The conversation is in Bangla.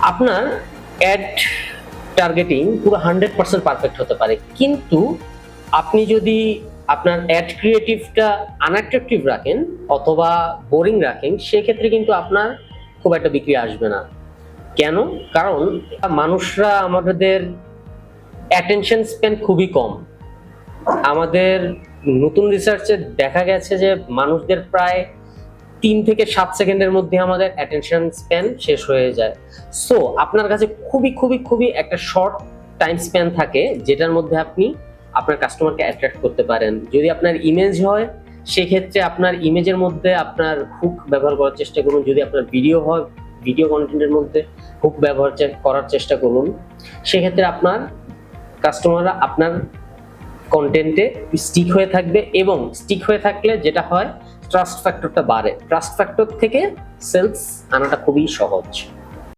আপনার অ্যাড টার্গেটিং পুরো 100% পারফেক্ট হতে পারে, কিন্তু আপনি যদি আপনার অ্যাড ক্রিয়েটিভটা আনঅ্যাট্রাকটিভ রাখেন অথবা বোরিং রাখেন, সেক্ষেত্রে কিন্তু আপনার খুব একটা বিক্রি আসবে না। কেন? কারণ মানুষরা আমাদের অ্যাটেনশন স্প্যান খুবই কম। আমাদের নতুন রিসার্চে দেখা গেছে যে মানুষদের প্রায় 3 থেকে 7 সেকেন্ডের মধ্যে আমাদের অ্যাটেনশন স্প্যান শেষ হয়ে যায়। সো আপনার কাছে খুবই খুবই খুবই একটা শর্ট টাইম স্প্যান থাকে, যেটার মধ্যে আপনি আপনার কাস্টমারকে অ্যাট্রাক্ট করতে পারেন। যদি আপনার ইমেজ হয়, সেক্ষেত্রে আপনার ইমেজের মধ্যে আপনার হুক ব্যবহার করার চেষ্টা করুন। যদি আপনার ভিডিও হয়, ভিডিও কন্টেন্টের মধ্যে হুক ব্যবহার করার চেষ্টা করুন। সেক্ষেত্রে আপনার কাস্টমাররা আপনার কন্টেন্টে স্টিক হয়ে থাকবে, এবং স্টিক হয়ে থাকলে যেটা হয়, ট্রাস্ট ফ্যাক্টরটা বাড়ে। ট্রাস্ট ফ্যাক্টর থেকে সেলস আনাটা খুবই সহজ।